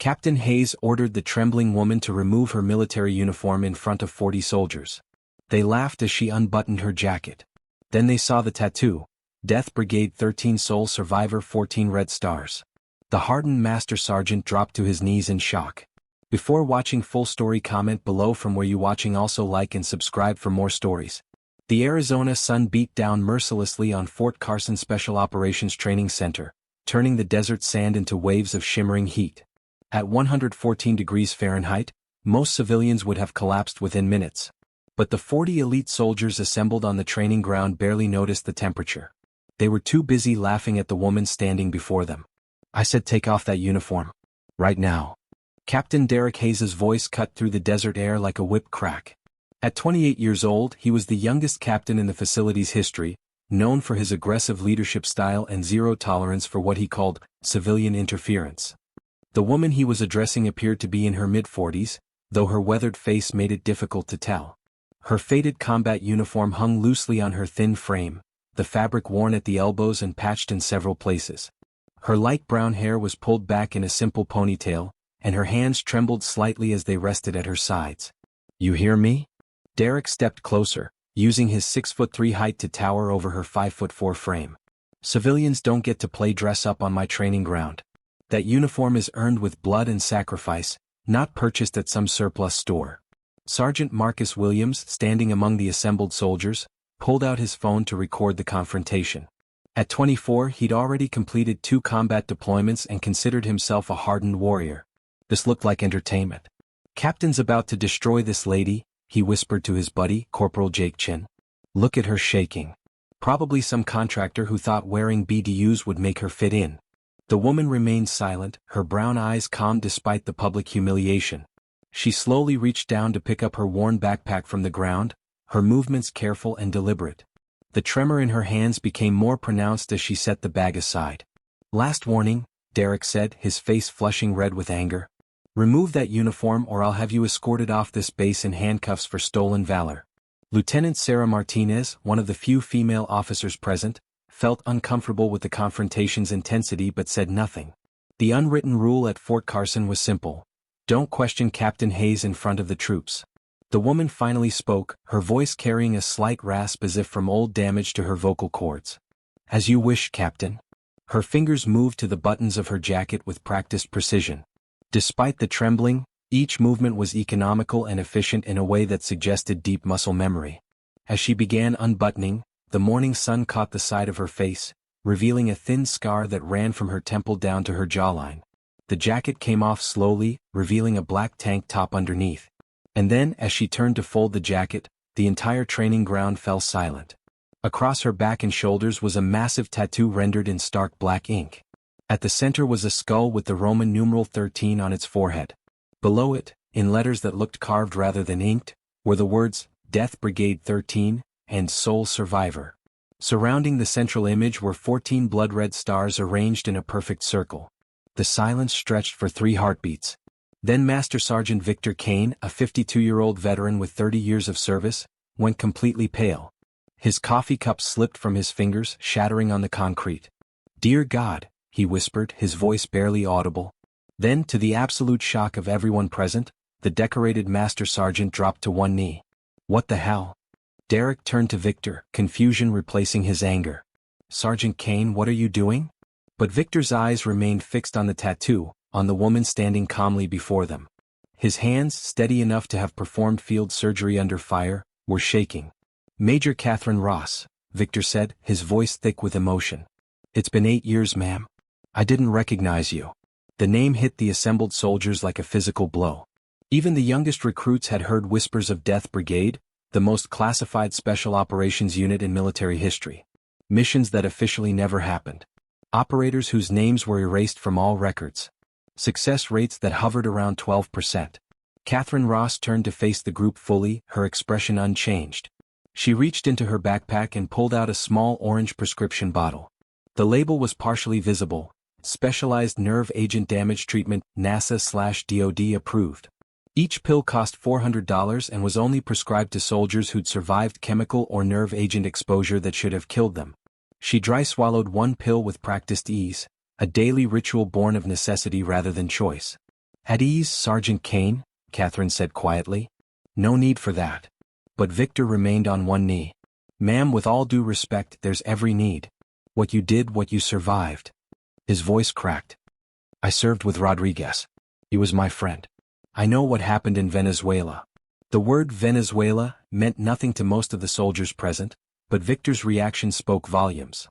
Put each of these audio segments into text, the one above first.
Captain Hayes ordered the trembling woman to remove her military uniform in front of 40 soldiers. They laughed as she unbuttoned her jacket. Then they saw the tattoo: Death Brigade 13 Sole Survivor 14 red stars. The hardened Master Sergeant dropped to his knees in shock. Before watching full story, comment below from where you watching. Also like and subscribe for more stories. The Arizona sun beat down mercilessly on Fort Carson Special Operations Training Center, turning the desert sand into waves of shimmering heat. At 114 degrees Fahrenheit, most civilians would have collapsed within minutes. But the 40 elite soldiers assembled on the training ground barely noticed the temperature. They were too busy laughing at the woman standing before them. "I said take off that uniform. Right now." Captain Derek Hayes's voice cut through the desert air like a whip crack. At 28 years old, he was the youngest captain in the facility's history, known for his aggressive leadership style and zero tolerance for what he called civilian interference. The woman he was addressing appeared to be in her mid-40s, though her weathered face made it difficult to tell. Her faded combat uniform hung loosely on her thin frame, the fabric worn at the elbows and patched in several places. Her light brown hair was pulled back in a simple ponytail, and her hands trembled slightly as they rested at her sides. "You hear me?" Derek stepped closer, using his 6'3" height to tower over her 5'4" frame. "Civilians don't get to play dress up on my training ground. That uniform is earned with blood and sacrifice, not purchased at some surplus store." Sergeant Marcus Williams, standing among the assembled soldiers, pulled out his phone to record the confrontation. At 24, he'd already completed 2 combat deployments and considered himself a hardened warrior. This looked like entertainment. "Captain's about to destroy this lady," he whispered to his buddy, Corporal Jake Chin. "Look at her shaking. Probably some contractor who thought wearing BDUs would make her fit in." The woman remained silent, her brown eyes calm despite the public humiliation. She slowly reached down to pick up her worn backpack from the ground, her movements careful and deliberate. The tremor in her hands became more pronounced as she set the bag aside. "Last warning," Derek said, his face flushing red with anger. "Remove that uniform or I'll have you escorted off this base in handcuffs for stolen valor." Lieutenant Sarah Martinez, one of the few female officers present, felt uncomfortable with the confrontation's intensity but said nothing. The unwritten rule at Fort Carson was simple: don't question Captain Hayes in front of the troops. The woman finally spoke, her voice carrying a slight rasp as if from old damage to her vocal cords. "As you wish, Captain." Her fingers moved to the buttons of her jacket with practiced precision. Despite the trembling, each movement was economical and efficient in a way that suggested deep muscle memory. As she began unbuttoning, the morning sun caught the side of her face, revealing a thin scar that ran from her temple down to her jawline. The jacket came off slowly, revealing a black tank top underneath. And then, as she turned to fold the jacket, the entire training ground fell silent. Across her back and shoulders was a massive tattoo rendered in stark black ink. At the center was a skull with the Roman numeral 13 on its forehead. Below it, in letters that looked carved rather than inked, were the words, Death Brigade 13, and Sole Survivor. Surrounding the central image were 14 blood-red stars arranged in a perfect circle. The silence stretched for 3 heartbeats. Then Master Sergeant Victor Kane, a 52-year-old veteran with 30 years of service, went completely pale. His coffee cup slipped from his fingers, shattering on the concrete. "Dear God," he whispered, his voice barely audible. Then, to the absolute shock of everyone present, the decorated Master Sergeant dropped to one knee. "What the hell?" Derek turned to Victor, confusion replacing his anger. "Sergeant Kane, what are you doing?" But Victor's eyes remained fixed on the tattoo, on the woman standing calmly before them. His hands, steady enough to have performed field surgery under fire, were shaking. "Major Catherine Ross," Victor said, his voice thick with emotion. "It's been 8 years, ma'am. I didn't recognize you." The name hit the assembled soldiers like a physical blow. Even the youngest recruits had heard whispers of Death Brigade, the most classified special operations unit in military history. Missions that officially never happened. Operators whose names were erased from all records. Success rates that hovered around 12%. Catherine Ross turned to face the group fully, her expression unchanged. She reached into her backpack and pulled out a small orange prescription bottle. The label was partially visible: Specialized Nerve Agent Damage Treatment, NASA/DoD approved. Each pill cost $400 and was only prescribed to soldiers who'd survived chemical or nerve agent exposure that should have killed them. She dry swallowed one pill with practiced ease, a daily ritual born of necessity rather than choice. At ease, Sergeant Kane, Catherine said quietly. No need for that. But Victor remained on one knee. Ma'am, with all due respect, there's every need. What you did, what you survived. His voice cracked. I served with Rodriguez. He was my friend. I know what happened in Venezuela. The word Venezuela meant nothing to most of the soldiers present, but Victor's reaction spoke volumes.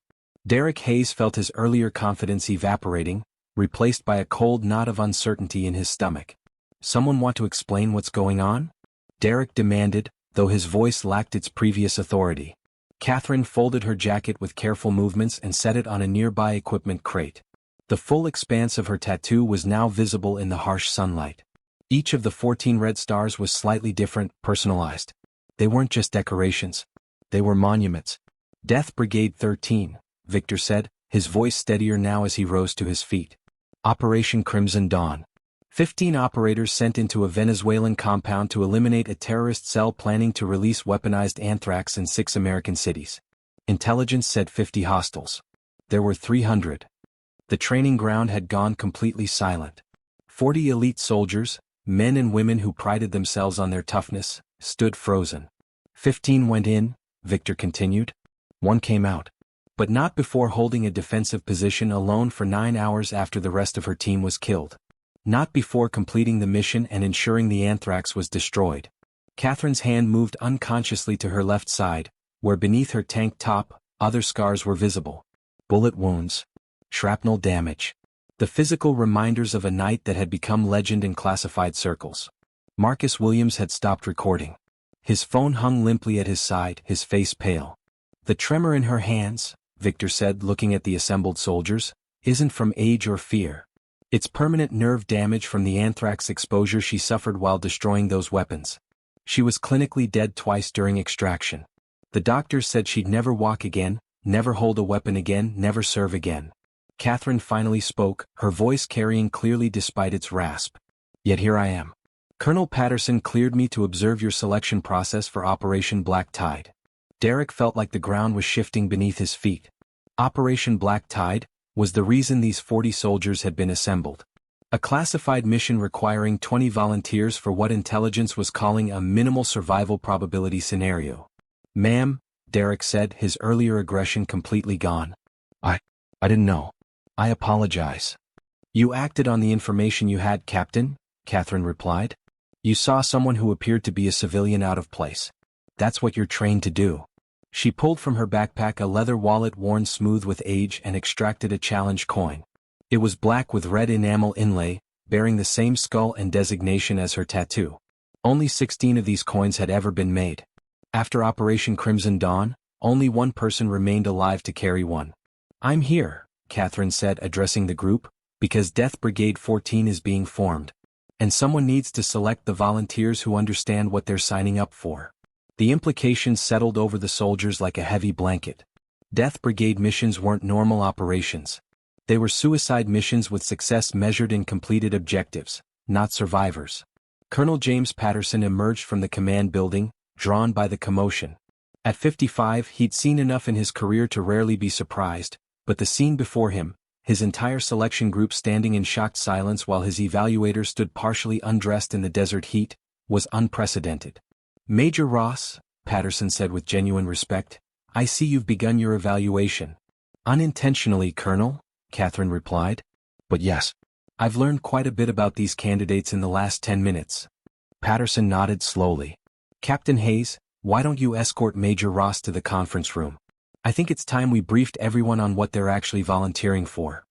Derek Hayes felt his earlier confidence evaporating, replaced by a cold knot of uncertainty in his stomach. Someone want to explain what's going on? Derek demanded, though his voice lacked its previous authority. Catherine folded her jacket with careful movements and set it on a nearby equipment crate. The full expanse of her tattoo was now visible in the harsh sunlight. Each of the 14 red stars was slightly different, personalized. They weren't just decorations. They were monuments. Death Brigade 13, Victor said, his voice steadier now as he rose to his feet. Operation Crimson Dawn. 15 operators sent into a Venezuelan compound to eliminate a terrorist cell planning to release weaponized anthrax in 6 American cities. Intelligence said 50 hostiles. There were 300. The training ground had gone completely silent. 40 elite soldiers, men and women who prided themselves on their toughness, stood frozen. 15 went in, Victor continued. 1 came out. But not before holding a defensive position alone for 9 hours after the rest of her team was killed. Not before completing the mission and ensuring the anthrax was destroyed. Catherine's hand moved unconsciously to her left side, where beneath her tank top, other scars were visible. Bullet wounds. Shrapnel damage. The physical reminders of a night that had become legend in classified circles. Marcus Williams had stopped recording. His phone hung limply at his side, his face pale. The tremor in her hands, Victor said, looking at the assembled soldiers, isn't from age or fear. It's permanent nerve damage from the anthrax exposure she suffered while destroying those weapons. She was clinically dead twice during extraction. The doctors said she'd never walk again, never hold a weapon again, never serve again. Catherine finally spoke, her voice carrying clearly despite its rasp. Yet here I am. Colonel Patterson cleared me to observe your selection process for Operation Black Tide. Derek felt like the ground was shifting beneath his feet. Operation Black Tide was the reason these 40 soldiers had been assembled. A classified mission requiring 20 volunteers for what intelligence was calling a minimal survival probability scenario. Ma'am, Derek said, his earlier aggression completely gone. I didn't know. I apologize. You acted on the information you had, Captain, Catherine replied. You saw someone who appeared to be a civilian out of place. That's what you're trained to do. She pulled from her backpack a leather wallet worn smooth with age and extracted a challenge coin. It was black with red enamel inlay, bearing the same skull and designation as her tattoo. Only 16 of these coins had ever been made. After Operation Crimson Dawn, only one person remained alive to carry one. I'm here, Catherine said, addressing the group, because Death Brigade 14 is being formed. And someone needs to select the volunteers who understand what they're signing up for. The implications settled over the soldiers like a heavy blanket. Death Brigade missions weren't normal operations. They were suicide missions with success measured in completed objectives, not survivors. Colonel James Patterson emerged from the command building, drawn by the commotion. At 55, he'd seen enough in his career to rarely be surprised, but the scene before him, his entire selection group standing in shocked silence while his evaluator stood partially undressed in the desert heat, was unprecedented. Major Ross, Patterson said with genuine respect, I see you've begun your evaluation. Unintentionally, Colonel, Catherine replied. But yes, I've learned quite a bit about these candidates in the last 10 minutes. Patterson nodded slowly. Captain Hayes, why don't you escort Major Ross to the conference room? I think it's time we briefed everyone on what they're actually volunteering for.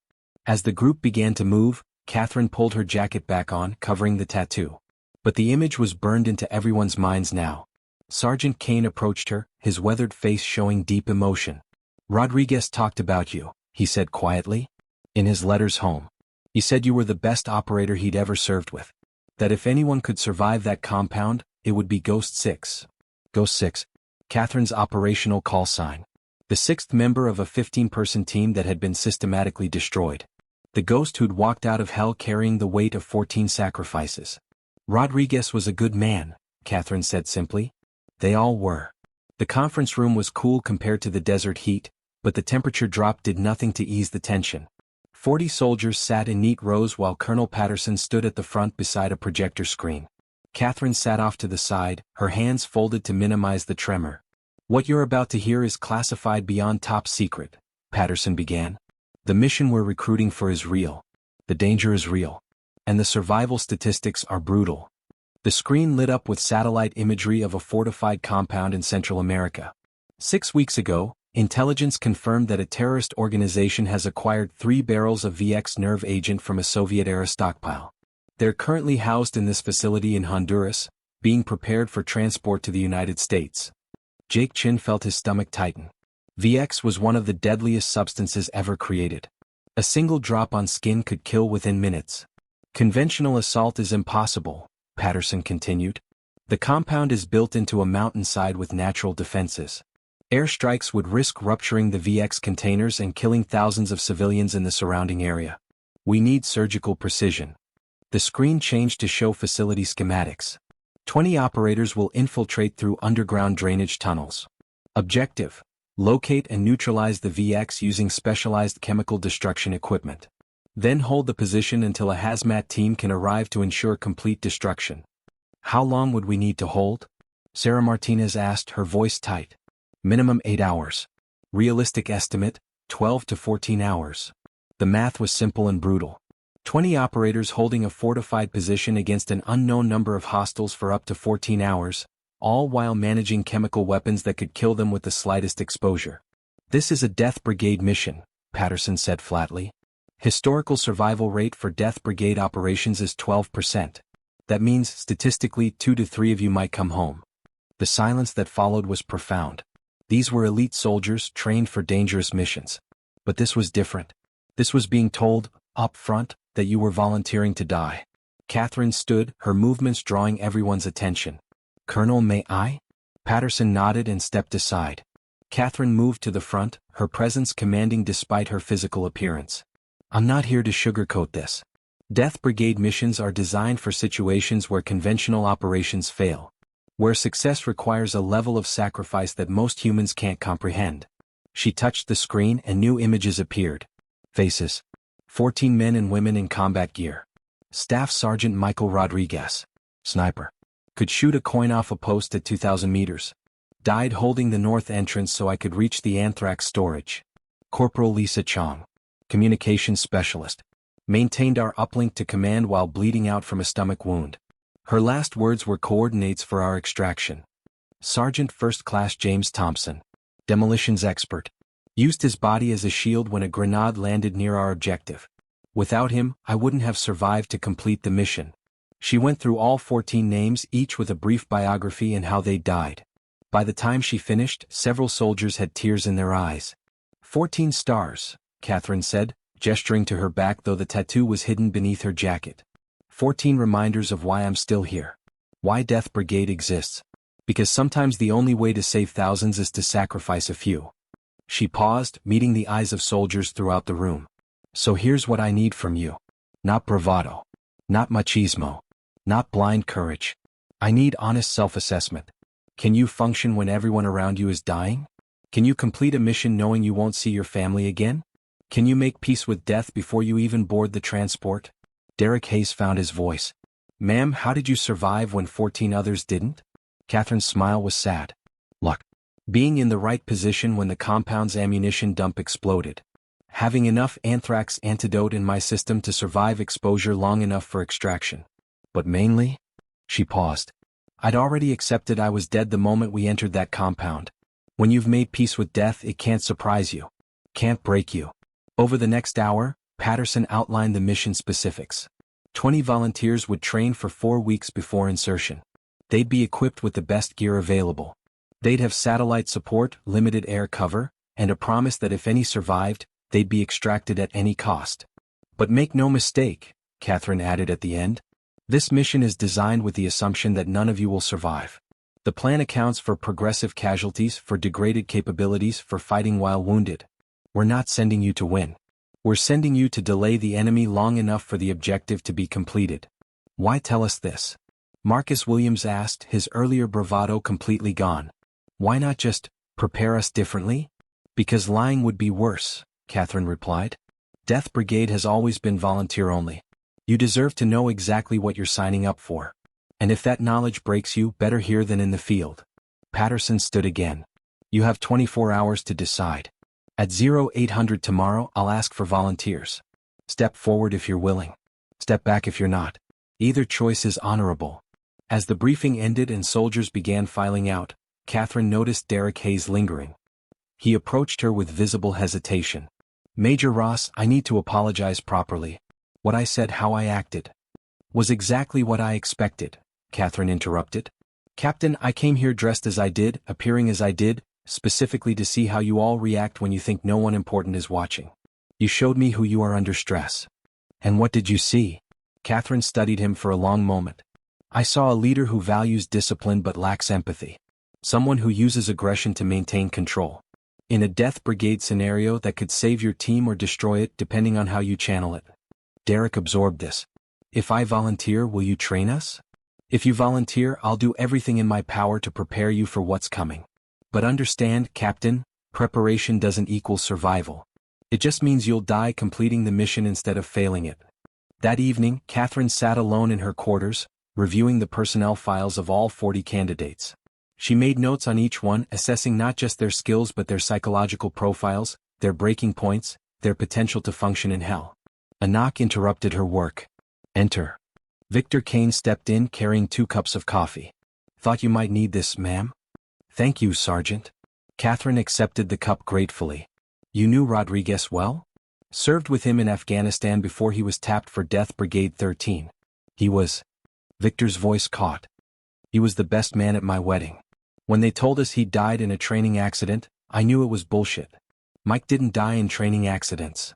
As the group began to move, Catherine pulled her jacket back on, covering the tattoo. But the image was burned into everyone's minds now. Sergeant Kane approached her, his weathered face showing deep emotion. Rodriguez talked about you, he said quietly. In his letters home. He said you were the best operator he'd ever served with. That if anyone could survive that compound, it would be Ghost 6. Ghost 6. Catherine's operational call sign. The 6th member of a 15-person team that had been systematically destroyed. The ghost who'd walked out of hell carrying the weight of 14 sacrifices. Rodriguez was a good man, Catherine said simply. They all were. The conference room was cool compared to the desert heat, but the temperature drop did nothing to ease the tension. 40 soldiers sat in neat rows while Colonel Patterson stood at the front beside a projector screen. Catherine sat off to the side, her hands folded to minimize the tremor. "What you're about to hear is classified beyond top secret," Patterson began. "The mission we're recruiting for is real. The danger is real. And the survival statistics are brutal." The screen lit up with satellite imagery of a fortified compound in Central America. 6 weeks ago, intelligence confirmed that a terrorist organization has acquired 3 barrels of VX nerve agent from a Soviet-era stockpile. They're currently housed in this facility in Honduras, being prepared for transport to the United States. Jake Chin felt his stomach tighten. VX was one of the deadliest substances ever created. A single drop on skin could kill within minutes. "Conventional assault is impossible," Patterson continued. "The compound is built into a mountainside with natural defenses. Airstrikes would risk rupturing the VX containers and killing thousands of civilians in the surrounding area. We need surgical precision." The screen changed to show facility schematics. 20 operators will infiltrate through underground drainage tunnels. Objective: locate and neutralize the VX using specialized chemical destruction equipment. Then hold the position until a hazmat team can arrive to ensure complete destruction. "How long would we need to hold?" Sarah Martinez asked, her voice tight. "Minimum 8 hours. Realistic estimate, 12 to 14 hours. The math was simple and brutal. 20 operators holding a fortified position against an unknown number of hostiles for up to 14 hours, all while managing chemical weapons that could kill them with the slightest exposure. "This is a Death Brigade mission," Patterson said flatly. "Historical survival rate for Death Brigade operations is 12%. That means statistically 2 to 3 of you might come home." The silence that followed was profound. These were elite soldiers trained for dangerous missions. But this was different. This was being told, up front, that you were volunteering to die. Catherine stood, her movements drawing everyone's attention. "Colonel, may I?" Patterson nodded and stepped aside. Catherine moved to the front, her presence commanding despite her physical appearance. "I'm not here to sugarcoat this. Death Brigade missions are designed for situations where conventional operations fail, where success requires a level of sacrifice that most humans can't comprehend." She touched the screen and new images appeared. Faces. 14 men and women in combat gear. Staff Sergeant Michael Rodriguez. Sniper. Could shoot a coin off a post at 2,000 meters. Died holding the north entrance so I could reach the anthrax storage. Corporal Lisa Chong. Communications specialist. Maintained our uplink to command while bleeding out from a stomach wound. Her last words were coordinates for our extraction. Sergeant First Class James Thompson. Demolitions expert. Used his body as a shield when a grenade landed near our objective. Without him, I wouldn't have survived to complete the mission. She went through all 14 names, each with a brief biography and how they died. By the time she finished, several soldiers had tears in their eyes. 14 stars, Catherine said, gesturing to her back though the tattoo was hidden beneath her jacket. 14 reminders of why I'm still here. Why Death Brigade exists. Because sometimes the only way to save thousands is to sacrifice a few. She paused, meeting the eyes of soldiers throughout the room. "So here's what I need from you. Not bravado. Not machismo. Not blind courage. I need honest self-assessment. Can you function when everyone around you is dying? Can you complete a mission knowing you won't see your family again? Can you make peace with death before you even board the transport?" Derek Hayes found his voice. "Ma'am, how did you survive when 14 others didn't?" Catherine's smile was sad. "Luck. Being in the right position when the compound's ammunition dump exploded. Having enough anthrax antidote in my system to survive exposure long enough for extraction. But mainly?" She paused. "I'd already accepted I was dead the moment we entered that compound. When you've made peace with death, it can't surprise you. Can't break you." Over the next hour, Patterson outlined the mission specifics. 20 volunteers would train for 4 weeks before insertion. They'd be equipped with the best gear available. They'd have satellite support, limited air cover, and a promise that if any survived, they'd be extracted at any cost. "But make no mistake," Catherine added at the end, "this mission is designed with the assumption that none of you will survive. The plan accounts for progressive casualties, for degraded capabilities, for fighting while wounded. We're not sending you to win. We're sending you to delay the enemy long enough for the objective to be completed." "Why tell us this?" Marcus Williams asked, his earlier bravado completely gone. "Why not just prepare us differently?" "Because lying would be worse," Catherine replied. Death Brigade has always been volunteer only. You deserve to know exactly what you're signing up for. And if that knowledge breaks you, better here than in the field. Patterson stood again. You have 24 hours to decide. At 0800 tomorrow, I'll ask for volunteers. Step forward if you're willing. Step back if you're not. Either choice is honorable. As the briefing ended and soldiers began filing out, Catherine noticed Derek Hayes lingering. He approached her with visible hesitation. Major Ross, I need to apologize properly. What I said, how I acted, was exactly what I expected, Catherine interrupted. Captain, I came here dressed as I did, appearing as I did, specifically to see how you all react when you think no one important is watching. You showed me who you are under stress. And what did you see? Catherine studied him for a long moment. I saw a leader who values discipline but lacks empathy. Someone who uses aggression to maintain control. In a Death Brigade scenario that could save your team or destroy it depending on how you channel it. Derek absorbed this. If I volunteer, will you train us? If you volunteer, I'll do everything in my power to prepare you for what's coming. But understand, Captain, preparation doesn't equal survival. It just means you'll die completing the mission instead of failing it. That evening, Catherine sat alone in her quarters, reviewing the personnel files of all 40 candidates. She made notes on each one, assessing not just their skills but their psychological profiles, their breaking points, their potential to function in hell. A knock interrupted her work. Enter. Victor Kane stepped in carrying 2 cups of coffee. Thought you might need this, ma'am? Thank you, Sergeant. Catherine accepted the cup gratefully. You knew Rodriguez well? Served with him in Afghanistan before he was tapped for Death Brigade 13. He was. Victor's voice caught. He was the best man at my wedding. When they told us he died in a training accident, I knew it was bullshit. Mike didn't die in training accidents.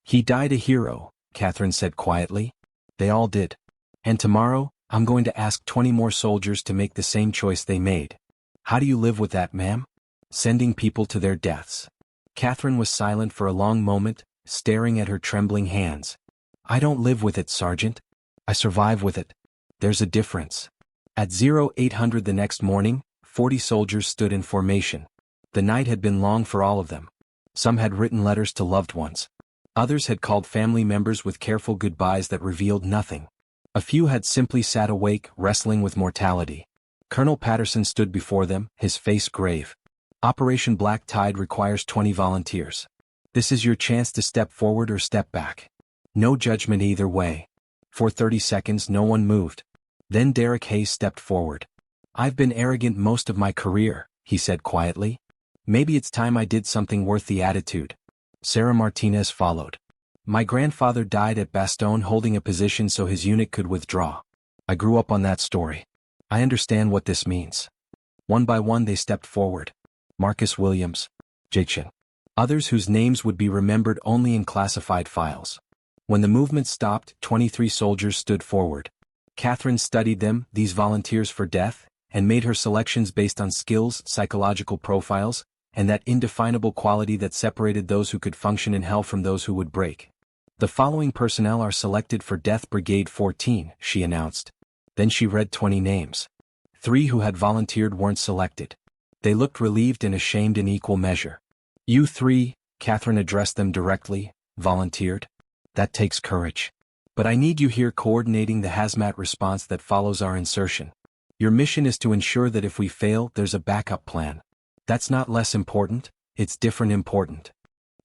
He died a hero, Catherine said quietly. They all did. And tomorrow, I'm going to ask 20 more soldiers to make the same choice they made. How do you live with that, ma'am? Sending people to their deaths. Catherine was silent for a long moment, staring at her trembling hands. I don't live with it, Sergeant. I survive with it. There's a difference. At 0800 the next morning, 40 soldiers stood in formation. The night had been long for all of them. Some had written letters to loved ones. Others had called family members with careful goodbyes that revealed nothing. A few had simply sat awake, wrestling with mortality. Colonel Patterson stood before them, his face grave. Operation Black Tide requires 20 volunteers. This is your chance to step forward or step back. No judgment either way. For 30 seconds no one moved. Then Derek Hayes stepped forward. I've been arrogant most of my career, he said quietly. Maybe it's time I did something worth the attitude. Sarah Martinez followed. My grandfather died at Bastogne holding a position so his unit could withdraw. I grew up on that story. I understand what this means. One by one they stepped forward. Marcus Williams, Jachin. Others whose names would be remembered only in classified files. When the movement stopped, 23 soldiers stood forward. Catherine studied them, these volunteers for death, and made her selections based on skills, psychological profiles, and that indefinable quality that separated those who could function in hell from those who would break. The following personnel are selected for Death Brigade 14, she announced. Then she read 20 names. 3 who had volunteered weren't selected. They looked relieved and ashamed in equal measure. You 3, Catherine addressed them directly, volunteered. That takes courage. But I need you here coordinating the hazmat response that follows our insertion. Your mission is to ensure that if we fail, there's a backup plan. That's not less important, it's different important.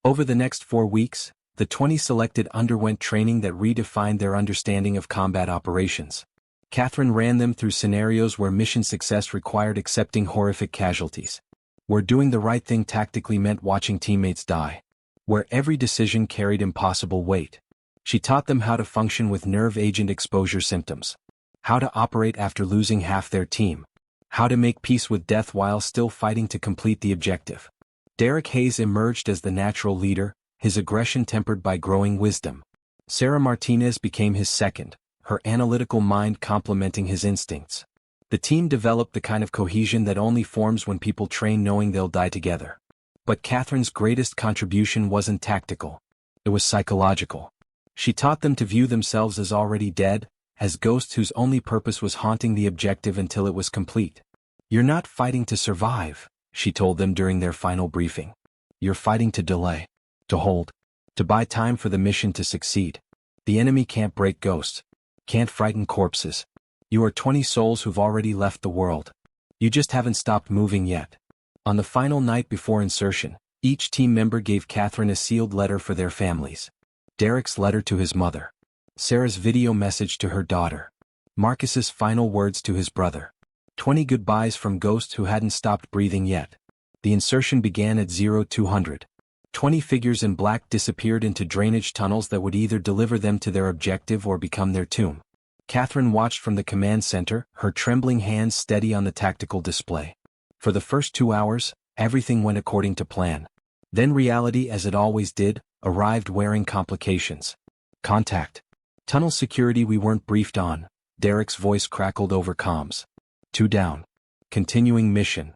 Over the next 4 weeks, the 20 selected underwent training that redefined their understanding of combat operations. Catherine ran them through scenarios where mission success required accepting horrific casualties. Where doing the right thing tactically meant watching teammates die. Where every decision carried impossible weight. She taught them how to function with nerve agent exposure symptoms. How to operate after losing half their team. How to make peace with death while still fighting to complete the objective. Derek Hayes emerged as the natural leader, his aggression tempered by growing wisdom. Sarah Martinez became his second, her analytical mind complementing his instincts. The team developed the kind of cohesion that only forms when people train knowing they'll die together. But Catherine's greatest contribution wasn't tactical. It was psychological. She taught them to view themselves as already dead, as ghosts whose only purpose was haunting the objective until it was complete. You're not fighting to survive, she told them during their final briefing. You're fighting to delay. To hold. To buy time for the mission to succeed. The enemy can't break ghosts. Can't frighten corpses. You are 20 souls who've already left the world. You just haven't stopped moving yet. On the final night before insertion, each team member gave Catherine a sealed letter for their families. Derek's letter to his mother. Sarah's video message to her daughter. Marcus's final words to his brother. 20 goodbyes from ghosts who hadn't stopped breathing yet. The insertion began at 0200. 20 figures in black disappeared into drainage tunnels that would either deliver them to their objective or become their tomb. Catherine watched from the command center, her trembling hands steady on the tactical display. For the first 2 hours, everything went according to plan. Then reality, as it always did, arrived wearing complications. Contact. Tunnel security we weren't briefed on. Derek's voice crackled over comms. 2 down. Continuing mission.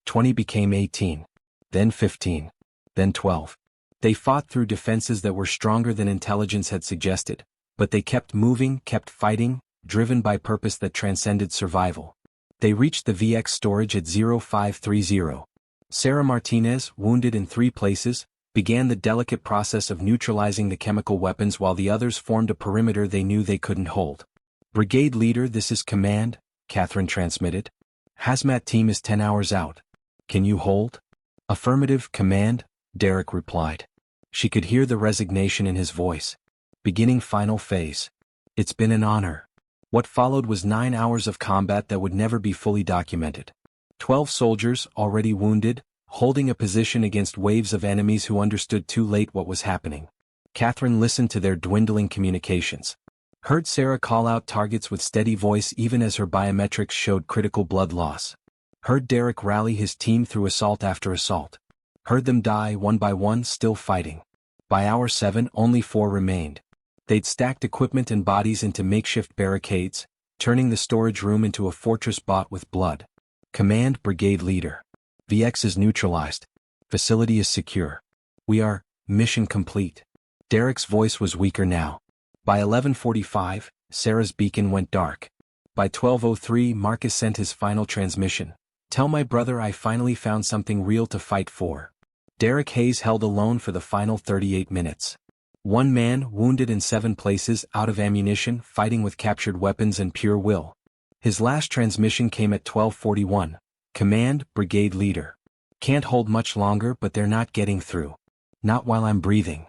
20 became 18. Then 15. Then 12. They fought through defenses that were stronger than intelligence had suggested, but they kept moving, kept fighting, driven by purpose that transcended survival. They reached the VX storage at 0530. Sarah Martinez, wounded in 3 places, began the delicate process of neutralizing the chemical weapons while the others formed a perimeter they knew they couldn't hold. Brigade leader, this is command, Catherine transmitted. Hazmat team is 10 hours out. Can you hold? Affirmative, command, Derek replied. She could hear the resignation in his voice. Beginning final phase. It's been an honor. What followed was 9 hours of combat that would never be fully documented. 12 soldiers, already wounded, holding a position against waves of enemies who understood too late what was happening. Catherine listened to their dwindling communications. Heard Sarah call out targets with steady voice even as her biometrics showed critical blood loss. Heard Derek rally his team through assault after assault. Heard them die one by one, still fighting. By hour 7, only 4 remained. They'd stacked equipment and bodies into makeshift barricades, turning the storage room into a fortress bought with blood. Command, brigade leader. VX is neutralized. Facility is secure. We are, mission complete. Derek's voice was weaker now. By 11:45, Sarah's beacon went dark. By 12:03, Marcus sent his final transmission. Tell my brother I finally found something real to fight for. Derek Hayes held alone for the final 38 minutes. 1 man, wounded in 7 places, out of ammunition, fighting with captured weapons and pure will. His last transmission came at 12:41. Command, brigade leader. Can't hold much longer, but they're not getting through. Not while I'm breathing.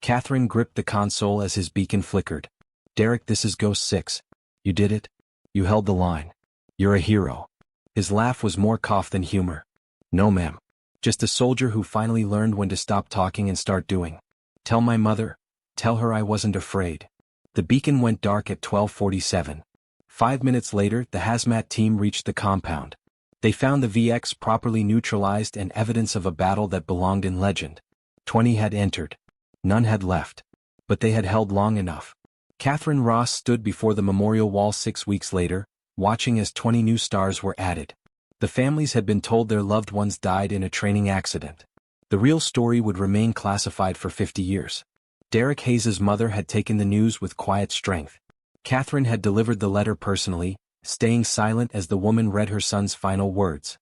Catherine gripped the console as his beacon flickered. Derek, this is Ghost 6. You did it. You held the line. You're a hero. His laugh was more cough than humor. No ma'am. Just a soldier who finally learned when to stop talking and start doing. Tell my mother. Tell her I wasn't afraid. The beacon went dark at 12:47. 5 minutes later, the hazmat team reached the compound. They found the VX properly neutralized and evidence of a battle that belonged in legend. 20 had entered. None had left. But they had held long enough. Catherine Ross stood before the memorial wall 6 weeks later, watching as 20 new stars were added. The families had been told their loved ones died in a training accident. The real story would remain classified for 50 years. Derek Hayes' mother had taken the news with quiet strength. Catherine had delivered the letter personally, staying silent as the woman read her son's final words.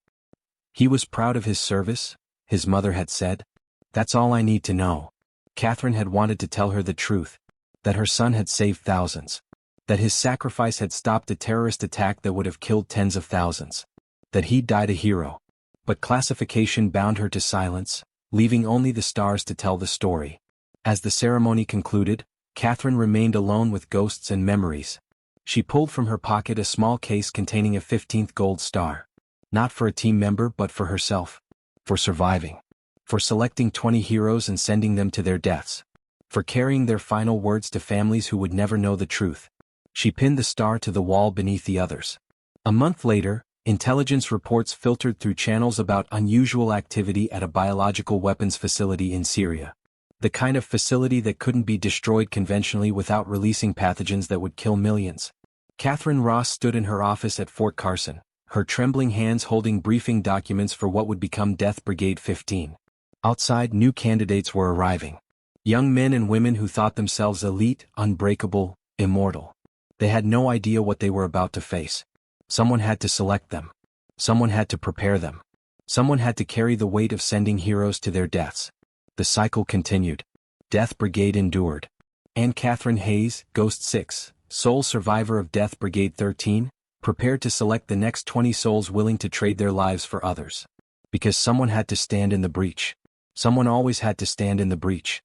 He was proud of his service, his mother had said. That's all I need to know. Catherine had wanted to tell her the truth. That her son had saved thousands. That his sacrifice had stopped a terrorist attack that would have killed tens of thousands. That he'd died a hero. But classification bound her to silence, leaving only the stars to tell the story. As the ceremony concluded, Catherine remained alone with ghosts and memories. She pulled from her pocket a small case containing a 15th gold star. Not for a team member but for herself. For surviving. For selecting 20 heroes and sending them to their deaths. For carrying their final words to families who would never know the truth. She pinned the star to the wall beneath the others. A month later, intelligence reports filtered through channels about unusual activity at a biological weapons facility in Syria. The kind of facility that couldn't be destroyed conventionally without releasing pathogens that would kill millions. Catherine Ross stood in her office at Fort Carson, her trembling hands holding briefing documents for what would become Death Brigade 15. Outside, new candidates were arriving. Young men and women who thought themselves elite, unbreakable, immortal. They had no idea what they were about to face. Someone had to select them. Someone had to prepare them. Someone had to carry the weight of sending heroes to their deaths. The cycle continued. Death Brigade endured. Anne Catherine Hayes, Ghost 6, sole survivor of Death Brigade 13, prepared to select the next 20 souls willing to trade their lives for others. Because someone had to stand in the breach. Someone always had to stand in the breach.